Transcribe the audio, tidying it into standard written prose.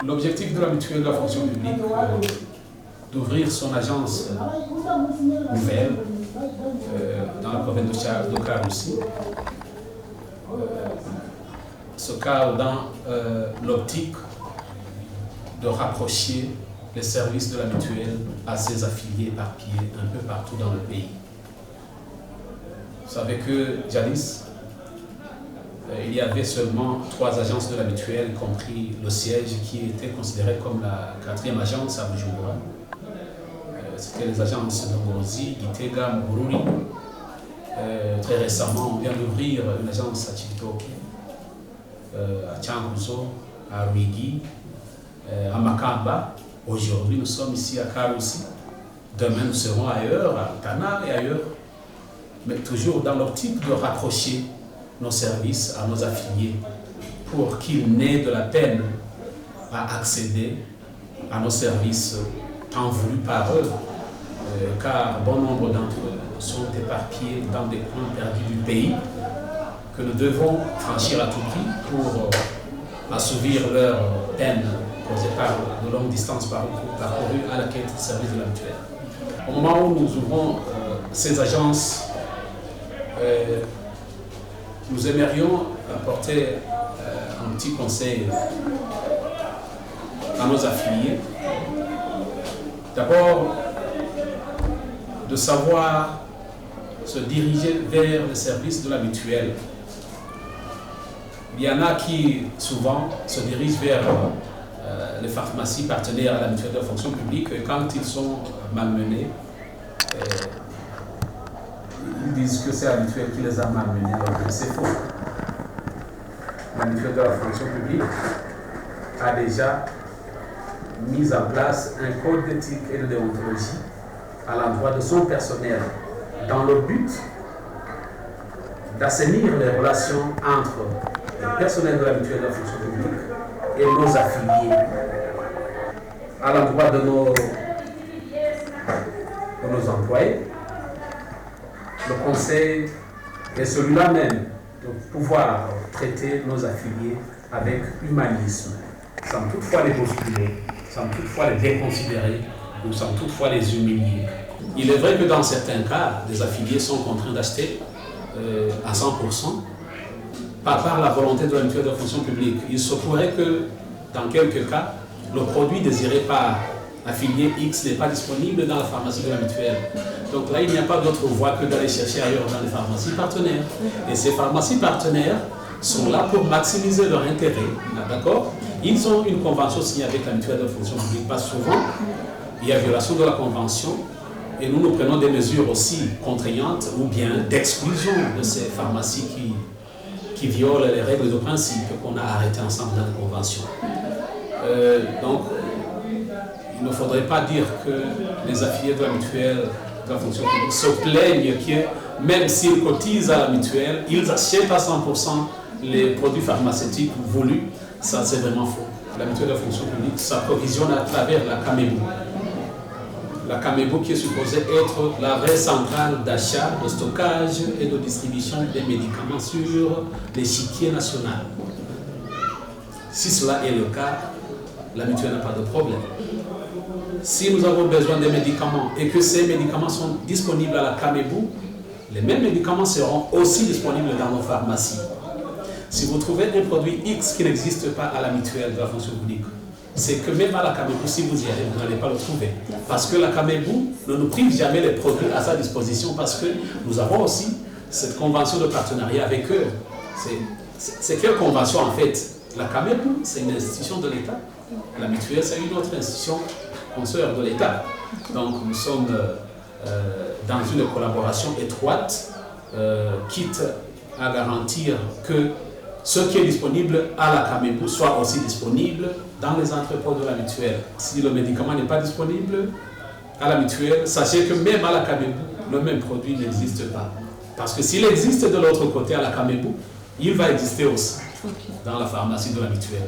L'objectif de la mutuelle de la fonction publique, d'ouvrir son agence nouvelle dans la province de Karoussi, se cadre dans l'optique de rapprocher les services de la mutuelle à ses affiliés éparpillés un peu partout dans le pays. Vous savez que jadis, il y avait seulement 3 agences de la mutuelle, y compris le siège qui était considéré comme la 4e agence à Bujumbura. C'était les agences de Ngozi, Gitega, Bururi. Très récemment, on vient d'ouvrir une agence à Chibitoke, à Changuzo, à Ruigi, à Makamba. Aujourd'hui, nous sommes ici à Karoussi. Demain, nous serons ailleurs, à Tana et ailleurs. Mais toujours dans l'optique de rapprocher nos services à nos affiliés pour qu'ils n'aient de la peine à accéder à nos services tant voulus par eux, car bon nombre d'entre eux sont éparpillés dans des coins perdus du pays que nous devons franchir à tout prix pour assouvir leurs peines causées par de longues distances parcourues à la quête de services de la mutuelle. Au moment où nous ouvrons ces agences, nous aimerions apporter un petit conseil à nos affiliés. D'abord, de savoir se diriger vers le service de la mutuelle. Il y en a qui, souvent, se dirigent vers les pharmacies partenaires à la mutuelle de la fonction publique et quand ils sont malmenés, ils disent que c'est la mutuelle qui les a malmenés, donc c'est faux. La mutuelle de la fonction publique a déjà mis en place un code d'éthique et de déontologie à l'endroit de son personnel dans le but d'assainir les relations entre le personnel de la mutuelle de la fonction publique et nos affiliés à l'endroit de nos employés. Le conseil est celui-là même de pouvoir traiter nos affiliés avec humanisme, sans toutefois les bousculer, sans toutefois les déconsidérer ou sans toutefois les humilier. Il est vrai que dans certains cas, des affiliés sont contraints d'acheter à 100% par la volonté de la mutuelle de la fonction publique. Il se pourrait que dans quelques cas, le produit désiré par affilié X n'est pas disponible dans la pharmacie de la mutuelle. Donc là, il n'y a pas d'autre voie que d'aller chercher ailleurs dans les pharmacies partenaires. Et ces pharmacies partenaires sont là pour maximiser leur intérêt. D'accord ? Ils ont une convention signée avec la mutuelle de la fonction publique. Pas souvent, il y a violation de la convention et nous prenons des mesures aussi contraignantes ou bien d'exclusion de ces pharmacies qui violent les règles de principe qu'on a arrêtées ensemble dans la convention. Donc, il ne faudrait pas dire que les affiliés de la mutuelle de la fonction publique se plaignent que même s'ils cotisent à la mutuelle, ils achètent à 100% les produits pharmaceutiques voulus. Ça, c'est vraiment faux. La mutuelle de la fonction publique s'approvisionne à travers la Camebu. La Camebu qui est supposée être la vraie centrale d'achat, de stockage et de distribution des médicaments sur l'échiquier national. Si cela est le cas, la mutuelle n'a pas de problème. Si nous avons besoin de médicaments et que ces médicaments sont disponibles à la Camebu, les mêmes médicaments seront aussi disponibles dans nos pharmacies. Si vous trouvez un produit X qui n'existe pas à la mutuelle de la fonction publique, c'est que même à la Camebu, si vous y allez, vous n'allez pas le trouver. Parce que la Camebu ne nous prive jamais les produits à sa disposition parce que nous avons aussi cette convention de partenariat avec eux. C'est quelle convention en fait? La Camebu, c'est une institution de l'État. La mutuelle, c'est une autre institution consoeur de l'État. Donc nous sommes dans une collaboration étroite, quitte à garantir que ce qui est disponible à la Camebu soit aussi disponible dans les entrepôts de la mutuelle. Si le médicament n'est pas disponible à la mutuelle, sachez que même à la Camebu, le même produit n'existe pas. Parce que s'il existe de l'autre côté à la Camebu, il va exister aussi dans la pharmacie de la mutuelle.